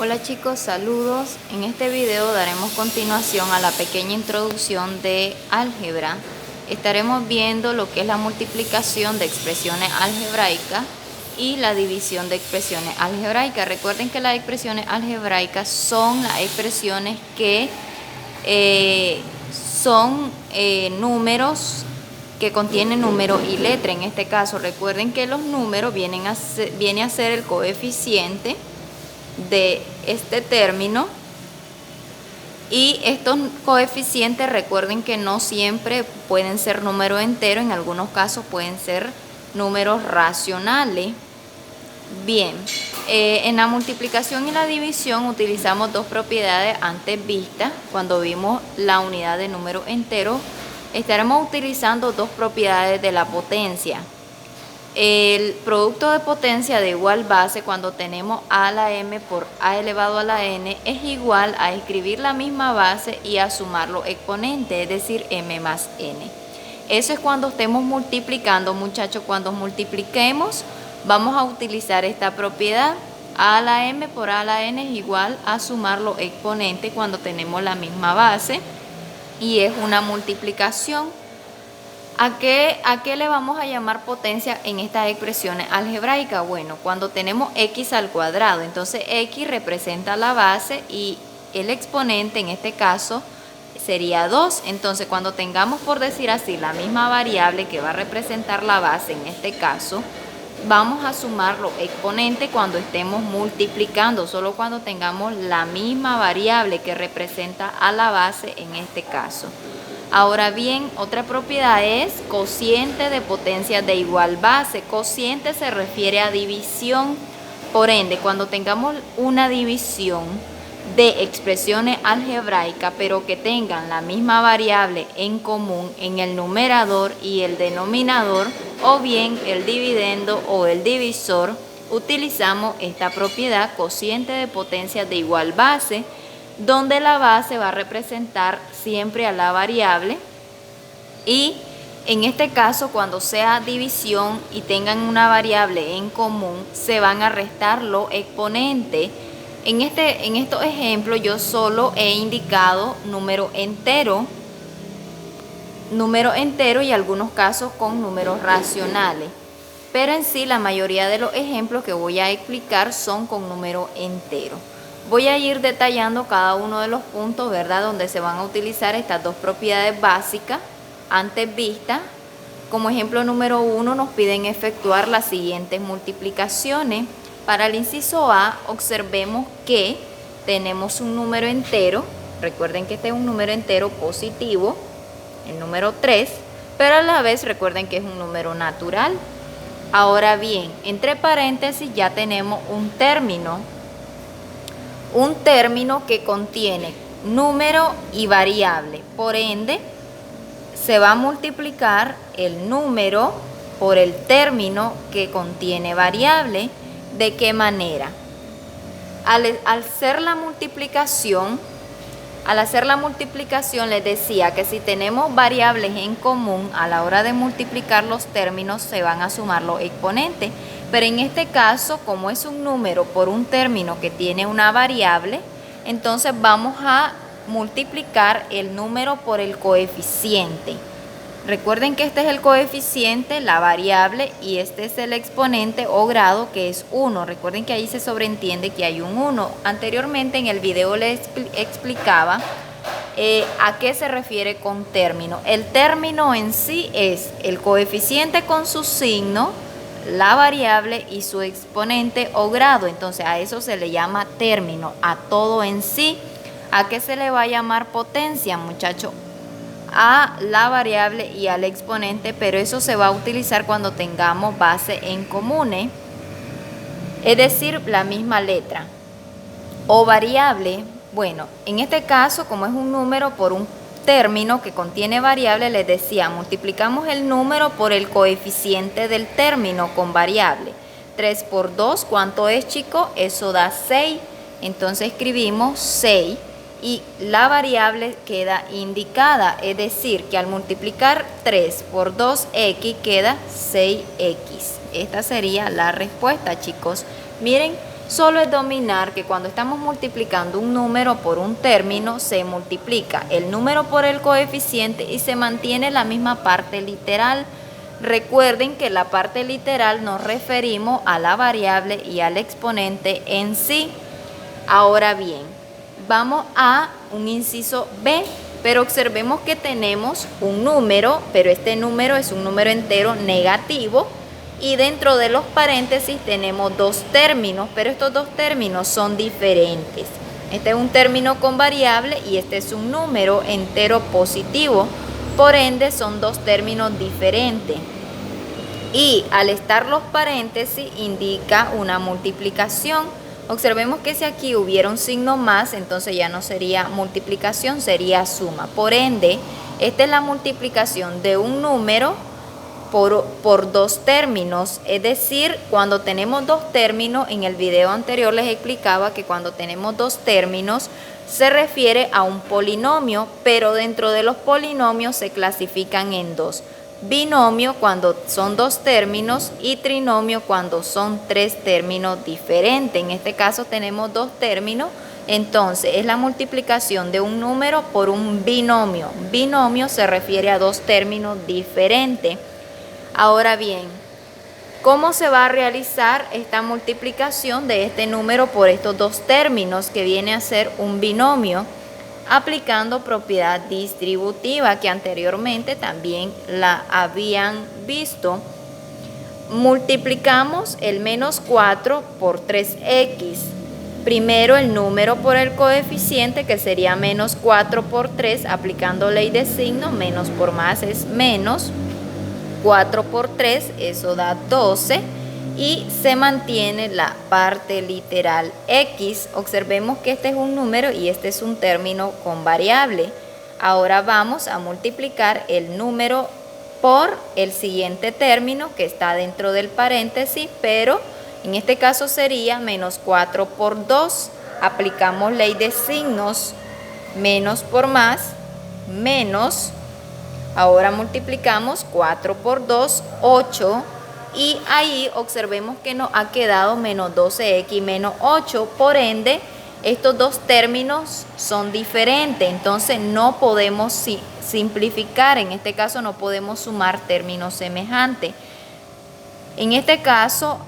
Hola chicos, saludos. En este video daremos continuación a la pequeña introducción de álgebra. Estaremos viendo lo que es la multiplicación de expresiones algebraicas y la división de expresiones algebraicas. Recuerden que las expresiones algebraicas son las expresiones que son números que contienen número y letra. En este caso, recuerden que los números viene a ser el coeficiente de este término, y estos coeficientes recuerden que no siempre pueden ser números enteros, en algunos casos pueden ser números racionales. Bien, en la multiplicación y la división utilizamos dos propiedades antes vistas. Cuando vimos la unidad de número entero, estaremos utilizando dos propiedades de la potencia. El producto de potencia de igual base, cuando tenemos a a la m por a elevado a la n, es igual a escribir la misma base y a sumar los exponentes, es decir, m más n. Eso es cuando estemos multiplicando, muchachos. Cuando multipliquemos vamos a utilizar esta propiedad. A a la m por a a la n es igual a sumar los exponentes cuando tenemos la misma base y es una multiplicación. ¿A qué le vamos a llamar potencia en estas expresiones algebraicas? Bueno, cuando tenemos x al cuadrado, entonces x representa la base y el exponente en este caso sería 2. Entonces cuando tengamos, por decir así, la misma variable que va a representar la base en este caso, vamos a sumar los exponentes cuando estemos multiplicando, solo cuando tengamos la misma variable que representa a la base en este caso. Ahora bien, otra propiedad es cociente de potencia de igual base. Cociente se refiere a división. Por ende, cuando tengamos una división de expresiones algebraicas, pero que tengan la misma variable en común en el numerador y el denominador, o bien el dividendo o el divisor, utilizamos esta propiedad cociente de potencia de igual base, donde la base va a representar siempre a la variable, y en este caso cuando sea división y tengan una variable en común se van a restar los exponentes. En estos ejemplos yo solo he indicado número entero y algunos casos con números racionales, pero en sí la mayoría de los ejemplos que voy a explicar son con número entero. Voy a ir detallando cada uno de los puntos, ¿verdad?, donde se van a utilizar estas dos propiedades básicas antes vistas. Como ejemplo número 1 nos piden efectuar las siguientes multiplicaciones. Para el inciso A, observemos que tenemos un número entero. Recuerden que este es un número entero positivo, el número 3, pero a la vez recuerden que es un número natural. Ahora bien, entre paréntesis ya tenemos un término que contiene número y variable. Por ende, se va a multiplicar el número por el término que contiene variable. ¿De qué manera? Al hacer la multiplicación les decía que si tenemos variables en común, a la hora de multiplicar los términos se van a sumar los exponentes. Pero en este caso, como es un número por un término que tiene una variable, entonces vamos a multiplicar el número por el coeficiente. Recuerden que este es el coeficiente, la variable, y este es el exponente o grado, que es 1. Recuerden que ahí se sobreentiende que hay un 1. Anteriormente en el video les explicaba a qué se refiere con término. El término en sí es el coeficiente con su signo, la variable y su exponente o grado. Entonces a eso se le llama término, a todo en sí. ¿A qué se le va a llamar potencia, muchachos? A la variable y al exponente, pero eso se va a utilizar cuando tengamos base en comunes, es decir, la misma letra. O variable, bueno, en este caso, como es un número por un término que contiene variable, les decía, multiplicamos el número por el coeficiente del término con variable. 3 por 2, ¿cuánto es, chicos? Eso da 6. Entonces escribimos 6. Y la variable queda indicada, es decir, que al multiplicar 3 por 2x queda 6x. Esta sería la respuesta, chicos. Miren, Solo es dominar que cuando estamos multiplicando un número por un término, se multiplica el número por el coeficiente y se mantiene la misma parte literal. Recuerden que la parte literal nos referimos a la variable y al exponente en sí. Ahora bien, vamos a un inciso B, pero observemos que tenemos un número, pero este número es un número entero negativo y dentro de los paréntesis tenemos dos términos, pero estos dos términos son diferentes. Este es un término con variable y este es un número entero positivo, por ende son dos términos diferentes. Y al estar los paréntesis indica una multiplicación. Observemos que si aquí hubiera un signo más, entonces ya no sería multiplicación, sería suma. Por ende, esta es la multiplicación de un número por dos términos. Es decir, cuando tenemos dos términos, en el video anterior les explicaba que cuando tenemos dos términos se refiere a un polinomio, pero dentro de los polinomios se clasifican en dos. Binomio cuando son dos términos y trinomio cuando son tres términos diferentes. En este caso tenemos dos términos, entonces es la multiplicación de un número por un binomio. Binomio se refiere a dos términos diferentes. Ahora bien, ¿cómo se va a realizar esta multiplicación de este número por estos dos términos que viene a ser un binomio? Aplicando propiedad distributiva que anteriormente también la habían visto. Multiplicamos el menos 4 por 3x. Primero el número por el coeficiente, que sería menos 4 por 3, aplicando ley de signo, menos por más es menos. 4 por 3, eso da 12. Y se mantiene la parte literal x. Observemos que este es un número y este es un término con variable. Ahora vamos a multiplicar el número por el siguiente término que está dentro del paréntesis, pero en este caso sería menos 4 por 2. Aplicamos ley de signos, menos por más, menos. Ahora multiplicamos 4 por 2, 8. Y ahí observemos que nos ha quedado menos 12x menos 8, por ende estos dos términos son diferentes, entonces no podemos simplificar, en este caso no podemos sumar términos semejantes. En este caso,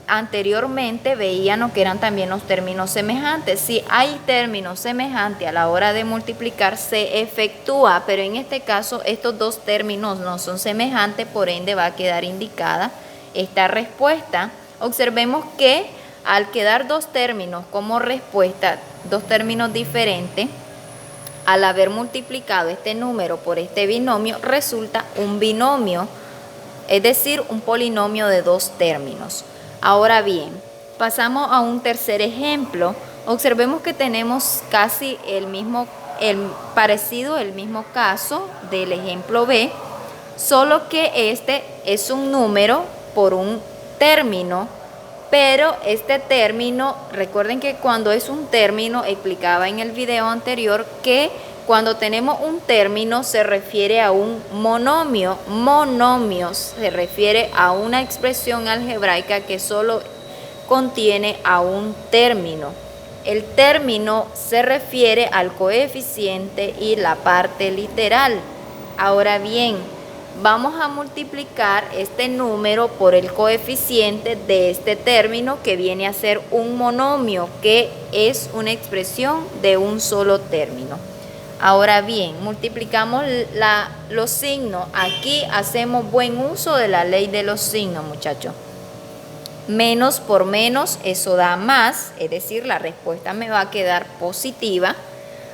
anteriormente veíamos que eran también los términos semejantes. Si hay términos semejantes a la hora de multiplicar, se efectúa, pero en este caso estos dos términos no son semejantes, por ende va a quedar indicada esta respuesta. Observemos que al quedar dos términos como respuesta, dos términos diferentes, al haber multiplicado este número por este binomio, resulta un binomio, es decir, un polinomio de dos términos. Ahora bien, pasamos a un tercer ejemplo. Observemos que tenemos casi el mismo caso del ejemplo B, solo que este es un número por un término, pero este término, recuerden que cuando es un término, explicaba en el video anterior que cuando tenemos un término se refiere a un monomio. Monomio se refiere a una expresión algebraica que solo contiene a un término. El término se refiere al coeficiente y la parte literal. Ahora bien, vamos a multiplicar este número por el coeficiente de este término que viene a ser un monomio, que es una expresión de un solo término. Ahora bien, multiplicamos los signos. Aquí hacemos buen uso de la ley de los signos, muchachos. Menos por menos, eso da más, es decir, la respuesta me va a quedar positiva.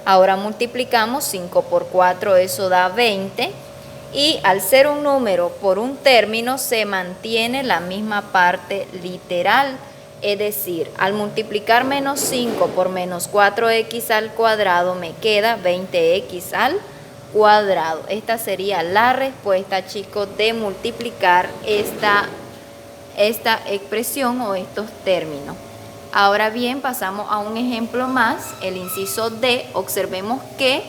Ahora multiplicamos 5 por 4, eso da 20. Y al ser un número por un término se mantiene la misma parte literal, es decir, al multiplicar menos 5 por menos 4x al cuadrado me queda 20x al cuadrado. Esta sería la respuesta, chicos, de multiplicar esta expresión o estos términos. Ahora bien, pasamos a un ejemplo más, el inciso D. Observemos que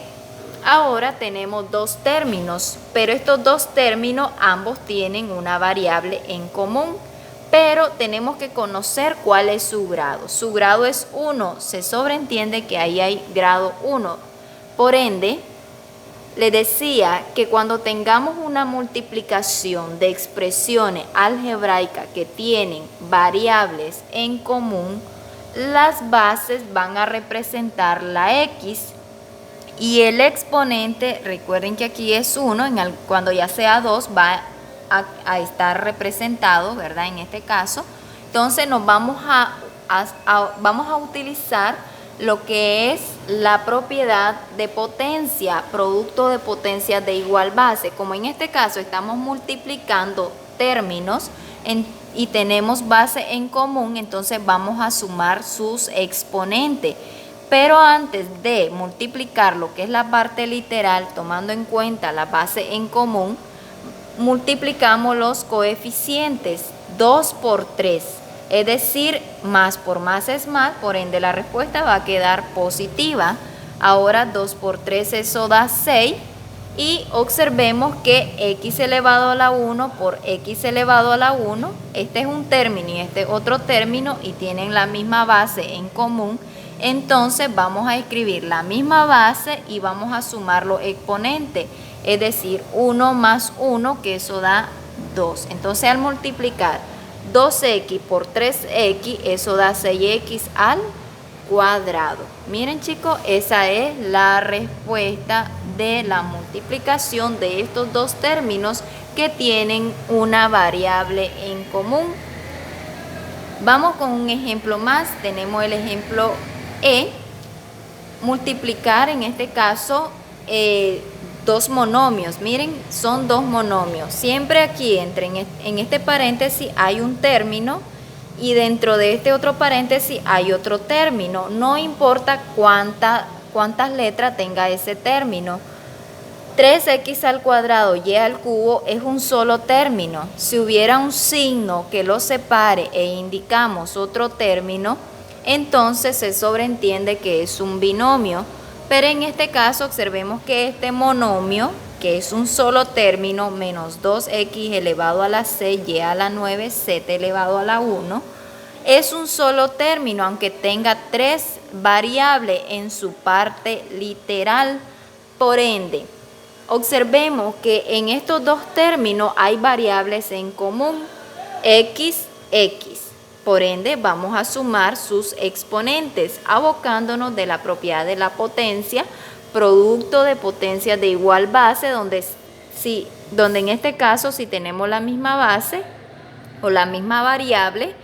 ahora tenemos dos términos, pero estos dos términos ambos tienen una variable en común, pero tenemos que conocer cuál es su grado. Su grado es 1, se sobreentiende que ahí hay grado 1. Por ende, le decía que cuando tengamos una multiplicación de expresiones algebraicas que tienen variables en común, las bases van a representar la X y el exponente, recuerden que aquí es 1, cuando ya sea 2 va a estar representado, ¿verdad? En este caso, entonces nos vamos a utilizar lo que es la propiedad de potencia, producto de potencia de igual base. Como en este caso estamos multiplicando términos y tenemos base en común, entonces vamos a sumar sus exponentes. Pero antes de multiplicar lo que es la parte literal, tomando en cuenta la base en común, multiplicamos los coeficientes 2 por 3. Es decir, más por más es más, por ende la respuesta va a quedar positiva. Ahora 2 por 3 eso da 6 y observemos que x elevado a la 1 por x elevado a la 1, este es un término y este otro término y tienen la misma base en común. Entonces vamos a escribir la misma base y vamos a sumar los exponentes, es decir, 1 más 1, que eso da 2. Entonces al multiplicar 2x por 3x, eso da 6x al cuadrado. Miren chicos, esa es la respuesta de la multiplicación de estos dos términos que tienen una variable en común. Vamos con un ejemplo más. Tenemos el ejemplo E. Multiplicar en este caso dos monomios. Miren, son dos monomios. Siempre aquí en este paréntesis hay un término y dentro de este otro paréntesis hay otro término. No importa cuántas letras tenga ese término. 3x al cuadrado y al cubo es un solo término. Si hubiera un signo que lo separe e indicamos otro término, entonces se sobreentiende que es un binomio. Pero en este caso observemos que este monomio, que es un solo término, menos 2x elevado a la 6, y a la 9, z elevado a la 1, es un solo término, aunque tenga tres variables en su parte literal. Por ende, observemos que en estos dos términos hay variables en común, x, x. Por ende, vamos a sumar sus exponentes, abocándonos de la propiedad de la potencia, producto de potencias de igual base, donde en este caso, si tenemos la misma base o la misma variable,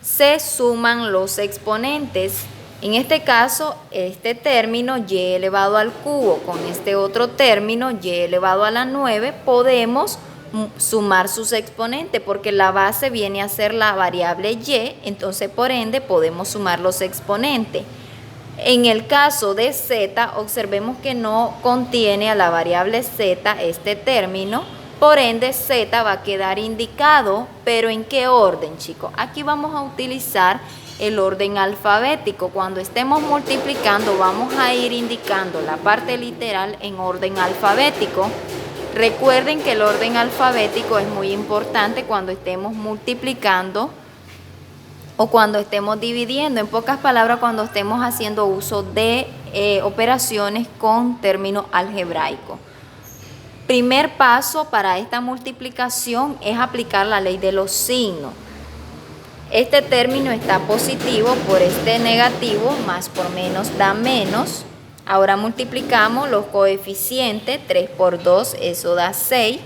se suman los exponentes. En este caso, este término y elevado al cubo con este otro término y elevado a la 9, podemos sumar sus exponentes porque la base viene a ser la variable y, entonces por ende podemos sumar los exponentes. En el caso de z, observemos que no contiene a la variable z este término, por ende z va a quedar indicado, pero ¿en qué orden, chicos? Aquí vamos a utilizar el orden alfabético. Cuando estemos multiplicando vamos a ir indicando la parte literal en orden alfabético. Recuerden que el orden alfabético es muy importante cuando estemos multiplicando o cuando estemos dividiendo. En pocas palabras, cuando estemos haciendo uso de operaciones con términos algebraicos. Primer paso para esta multiplicación es aplicar la ley de los signos. Este término está positivo por este negativo, más por menos da menos. Ahora multiplicamos los coeficientes, 3 por 2, eso da 6.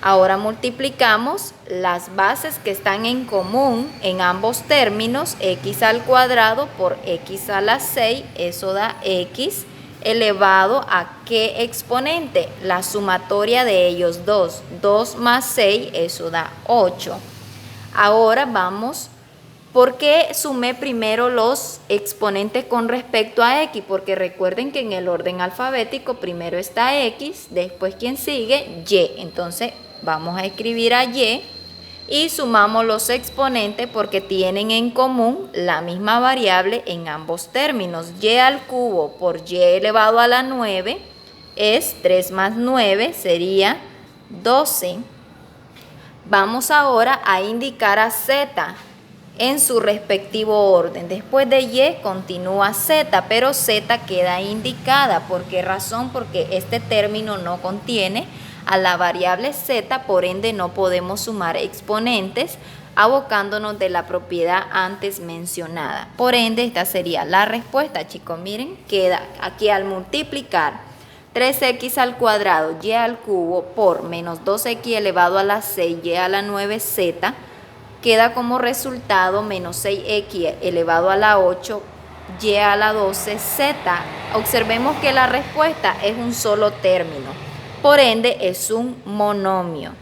Ahora multiplicamos las bases que están en común en ambos términos, x al cuadrado por x a la 6, eso da x, elevado a ¿qué exponente? La sumatoria de ellos dos, 2 más 6, eso da 8. Ahora vamos. ¿Por qué sumé primero los exponentes con respecto a x? Porque recuerden que en el orden alfabético primero está x, después quien sigue, y. Entonces vamos a escribir a y y sumamos los exponentes porque tienen en común la misma variable en ambos términos. Y al cubo por y elevado a la 9 es 3 más 9, sería 12. Vamos ahora a indicar a Z en su respectivo orden. Después de Y continúa Z, pero Z queda indicada. ¿Por qué razón? Porque este término no contiene a la variable Z, por ende no podemos sumar exponentes abocándonos de la propiedad antes mencionada. Por ende, esta sería la respuesta, chicos. Miren, queda aquí al multiplicar 3x al cuadrado y al cubo por menos 2x elevado a la 6 y a la 9z, queda como resultado menos 6x elevado a la 8 y a la 12z. Observemos que la respuesta es un solo término, por ende es un monomio.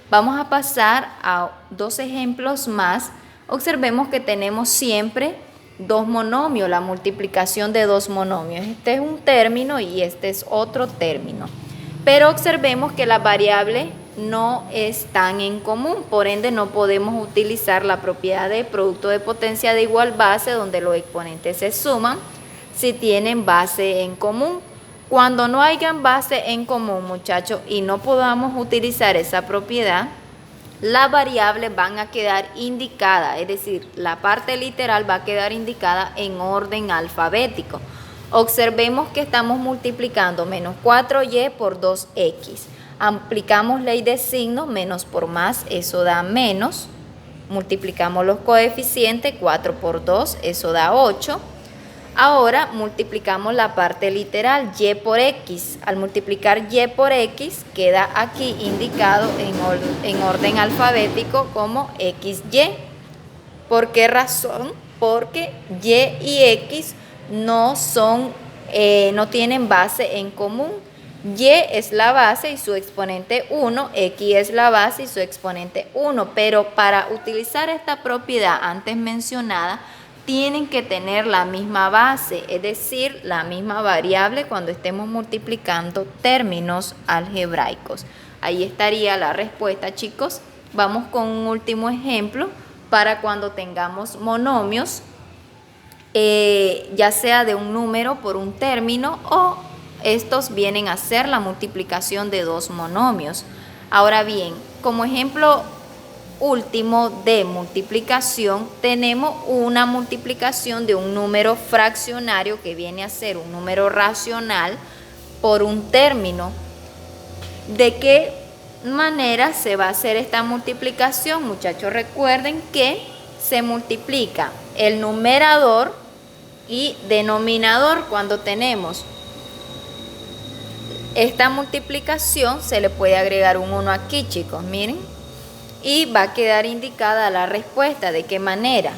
Vamos a pasar a dos ejemplos más. Observemos que tenemos siempre dos monomios, la multiplicación de dos monomios. Este es un término y este es otro término. Pero observemos que las variables no están en común, por ende no podemos utilizar la propiedad de producto de potencia de igual base donde los exponentes se suman si tienen base en común. Cuando no hayan base en común, muchachos, y no podamos utilizar esa propiedad, las variables van a quedar indicadas, es decir, la parte literal va a quedar indicada en orden alfabético. Observemos que estamos multiplicando menos 4y por 2x. Aplicamos ley de signos, menos por más, eso da menos. Multiplicamos los coeficientes, 4 por 2, eso da 8. Ahora multiplicamos la parte literal, y por x. Al multiplicar y por x, queda aquí indicado en orden alfabético como xy. ¿Por qué razón? Porque y x no tienen base en común. Y es la base y su exponente 1, x es la base y su exponente 1. Pero para utilizar esta propiedad antes mencionada, tienen que tener la misma base, es decir, la misma variable cuando estemos multiplicando términos algebraicos. Ahí estaría la respuesta, chicos. Vamos con un último ejemplo para cuando tengamos monomios, ya sea de un número por un término o estos vienen a ser la multiplicación de dos monomios. Ahora bien, como ejemplo último de multiplicación, tenemos una multiplicación de un número fraccionario que viene a ser un número racional por un término. ¿De qué manera se va a hacer esta multiplicación, muchachos? Recuerden que se multiplica el numerador y denominador. Cuando tenemos esta multiplicación se le puede agregar un 1 aquí, chicos, miren. Y va a quedar indicada la respuesta. ¿De qué manera?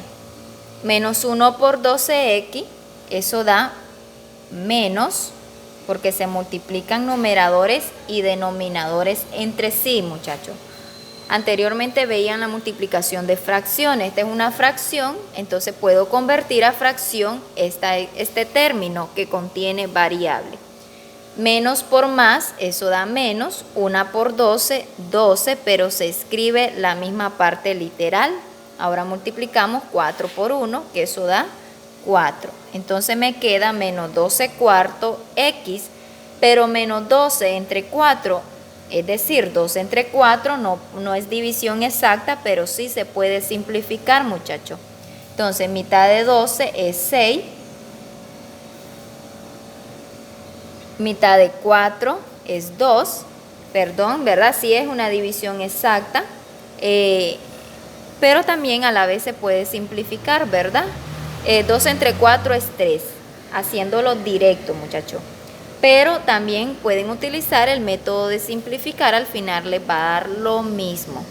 Menos 1 por 12x, eso da menos, porque se multiplican numeradores y denominadores entre sí, muchachos. Anteriormente veían la multiplicación de fracciones. Esta es una fracción, entonces puedo convertir a fracción este término que contiene variable. Menos por más, eso da menos, 1 por 12, 12, pero se escribe la misma parte literal. Ahora multiplicamos 4 por 1, que eso da 4. Entonces me queda menos 12 cuartos x, pero menos 12 entre 4, es decir, 12 entre 4 no es división exacta, pero sí se puede simplificar, muchachos. Entonces mitad de 12 es 6. Mitad de 4 es 2, perdón, ¿verdad? Sí es una división exacta, pero también a la vez se puede simplificar, ¿verdad? 2 entre 4 es 3, haciéndolo directo, muchachos. Pero también pueden utilizar el método de simplificar, al final les va a dar lo mismo.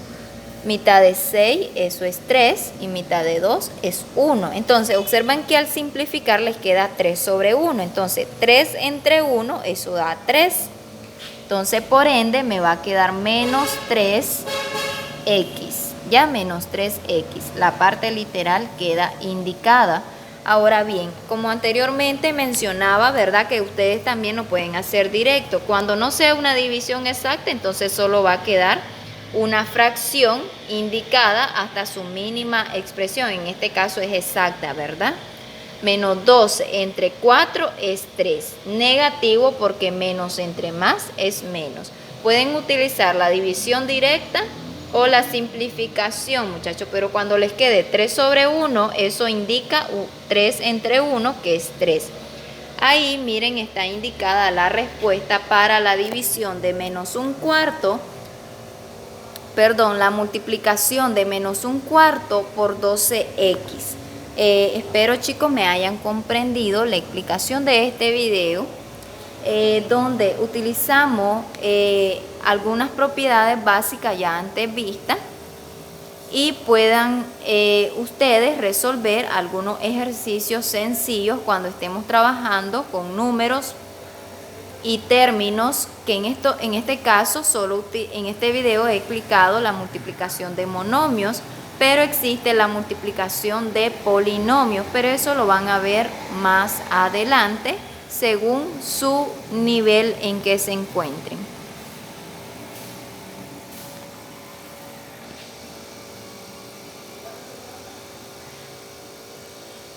Mitad de 6, eso es 3, y mitad de 2 es 1. Entonces, observan que al simplificar les queda 3 sobre 1. Entonces, 3 entre 1, eso da 3. Entonces, por ende, me va a quedar menos 3x. Ya, menos 3x. La parte literal queda indicada. Ahora bien, como anteriormente mencionaba, ¿verdad? Que ustedes también lo pueden hacer directo. Cuando no sea una división exacta, entonces solo va a quedar una fracción indicada hasta su mínima expresión. En este caso es exacta, ¿verdad? Menos 12 entre 4 es 3. Negativo porque menos entre más es menos. Pueden utilizar la división directa o la simplificación, muchachos, pero cuando les quede 3 sobre 1, eso indica 3 entre 1, que es 3. Ahí, miren, está indicada la respuesta para la división de menos un cuarto, perdón, la multiplicación de menos un cuarto por 12x. Espero, chicos, me hayan comprendido la explicación de este video, donde utilizamos algunas propiedades básicas ya antes vistas y puedan ustedes resolver algunos ejercicios sencillos cuando estemos trabajando con números y términos, que en este caso solo en este video he explicado la multiplicación de monomios, pero existe la multiplicación de polinomios, pero eso lo van a ver más adelante según su nivel en que se encuentren.